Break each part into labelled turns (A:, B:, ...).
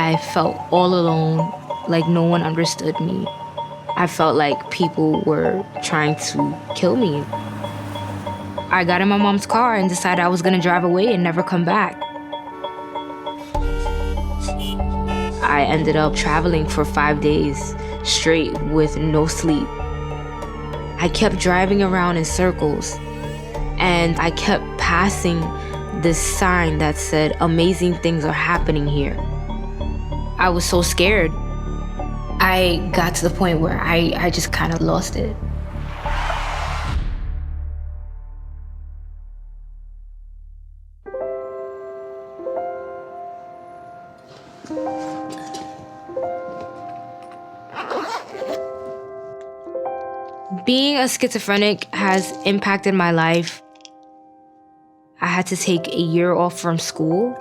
A: I felt all alone, like no one understood me. I felt like people were trying to kill me. I got in my mom's car and decided I was gonna drive away and never come back. I ended up traveling for 5 days straight with no sleep. I kept driving around in circles, and I kept passing this sign that said, "Amazing things are happening here." I was so scared. I got to the point where I just kind of lost it. Being a schizophrenic has impacted my life. I had to take a year off from school.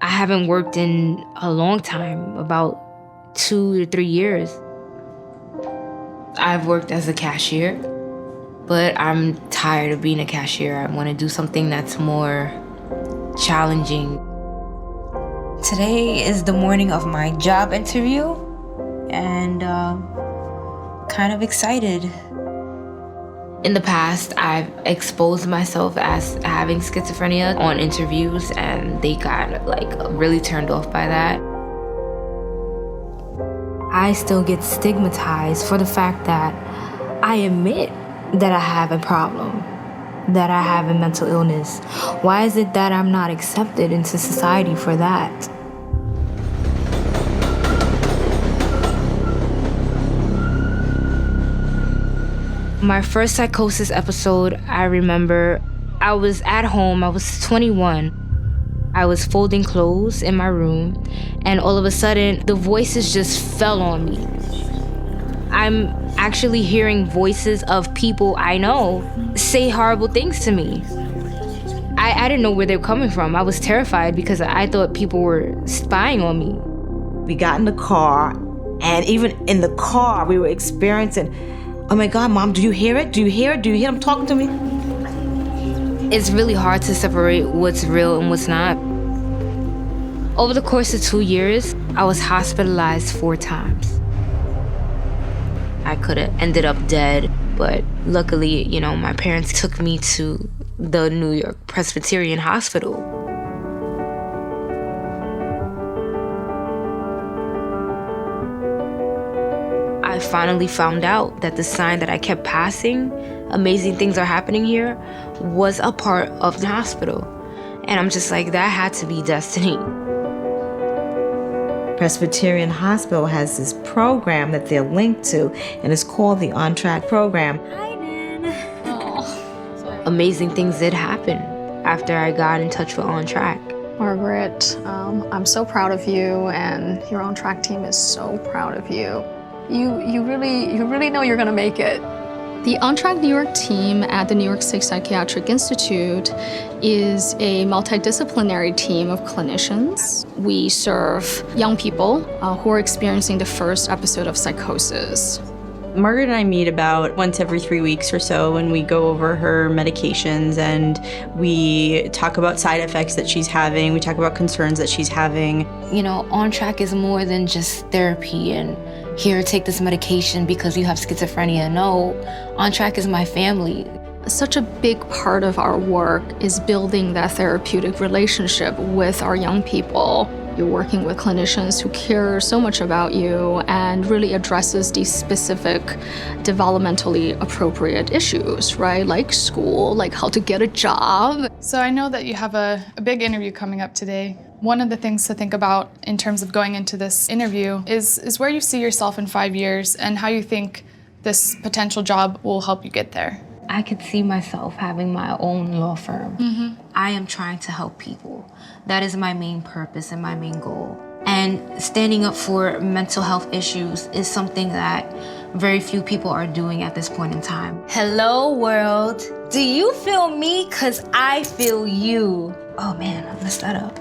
A: I haven't worked in a long time, about 2 to 3 years. I've worked as a cashier, but I'm tired of being a cashier. I want to do something that's more challenging. Today is the morning of my job interview, and kind of excited. In the past, I've exposed myself as having schizophrenia on interviews, and they got really turned off by that. I still get stigmatized for the fact that I admit that I have a problem, that I have a mental illness. Why is it that I'm not accepted into society for that? My first psychosis episode, I remember I was at home, I was 21. I was folding clothes in my room, and all of a sudden, the voices just fell on me. I'm actually hearing voices of people I know say horrible things to me. I didn't know where they were coming from. I was terrified because I thought people were spying on me.
B: We got in the car, and even in the car, we were experiencing, "Oh my God, Mom, do you hear it? Do you hear it? Do you hear him talking to me?"
A: It's really hard to separate what's real and what's not. Over the course of 2 years, I was hospitalized 4 times. I could have ended up dead, but luckily, my parents took me to the New York Presbyterian Hospital. I finally found out that the sign that I kept passing, "Amazing things are happening here," was a part of the hospital. And I'm just like, that had to be destiny.
B: Presbyterian Hospital has this program that they're linked to, and it's called the On Track program.
A: Hi, Nan. Amazing things did happen after I got in touch with On Track.
C: Margaret, I'm so proud of you, and your On Track team is so proud of you. You really know you're gonna make it. The On Track New York team at the New York State Psychiatric Institute is a multidisciplinary team of clinicians. We serve young people who are experiencing the first episode of psychosis.
D: Margaret and I meet about once every 3 weeks or so, and we go over her medications, and we talk about side effects that she's having. We talk about concerns that she's having.
A: On Track is more than just therapy and here, take this medication because you have schizophrenia. No, On Track is my family.
C: Such a big part of our work is building that therapeutic relationship with our young people. You're working with clinicians who care so much about you and really addresses these specific developmentally appropriate issues, right? Like school, like how to get a job.
E: So I know that you have a big interview coming up today. One of the things to think about in terms of going into this interview is where you see yourself in 5 years and how you think this potential job will help you get there.
A: I could see myself having my own law firm.
E: Mm-hmm.
A: I am trying to help people. That is my main purpose and my main goal. And standing up for mental health issues is something that very few people are doing at this point in time. Hello, world. Do you feel me? 'Cause I feel you. Oh man, I messed that up.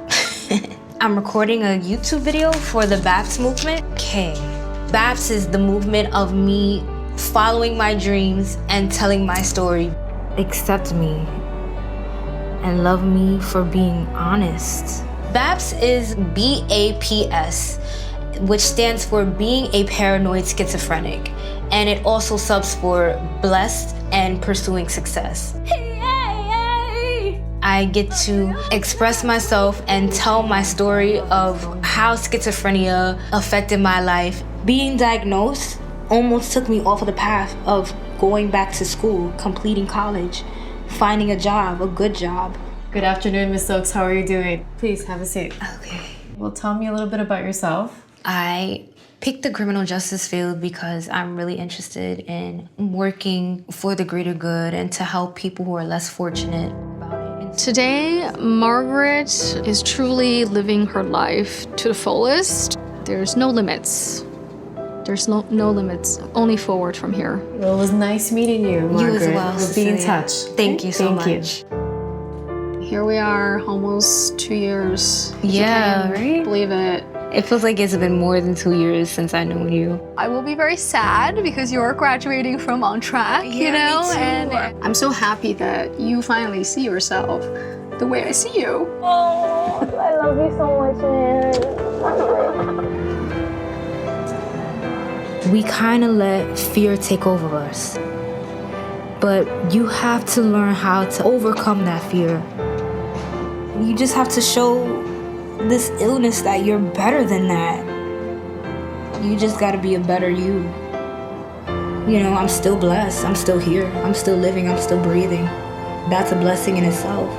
A: I'm recording a YouTube video for the BAPS movement. Okay. BAPS is the movement of me following my dreams and telling my story. Accept me and love me for being honest. BAPS is BAPS, which stands for being a paranoid schizophrenic. And it also subs for blessed and pursuing success. I get to express myself and tell my story of how schizophrenia affected my life. Being diagnosed almost took me off of the path of going back to school, completing college, finding a job, a good job.
F: Good afternoon, Ms. Oaks. How are you doing? Please have a seat.
A: Okay.
F: Well, tell me a little bit about yourself.
A: I picked the criminal justice field because I'm really interested in working for the greater good and to help people who are less fortunate about it.
C: Today, Margaret is truly living her life to the fullest. There's no limits. There's no limits, only forward from here.
F: Well, it was nice meeting you, Margaret.
A: You as well,
F: We'll be in
A: Cecilia.
F: touch.
A: Thank you so
F: Thank
A: much.
C: Here we are, almost 2 years.
A: Yeah, right?
C: Believe it.
A: It feels like it's been more than 2 years since I know you.
C: I will be very sad because you're graduating from On Track, you know?
A: me too.
C: And I'm so happy that you finally see yourself the way I see you.
A: We kind of let fear take over us. But you have to learn how to overcome that fear. You just have to show this illness that you're better than that. You just gotta be a better you. You know, I'm still blessed. I'm still here. I'm still living. I'm still breathing. That's a blessing in itself.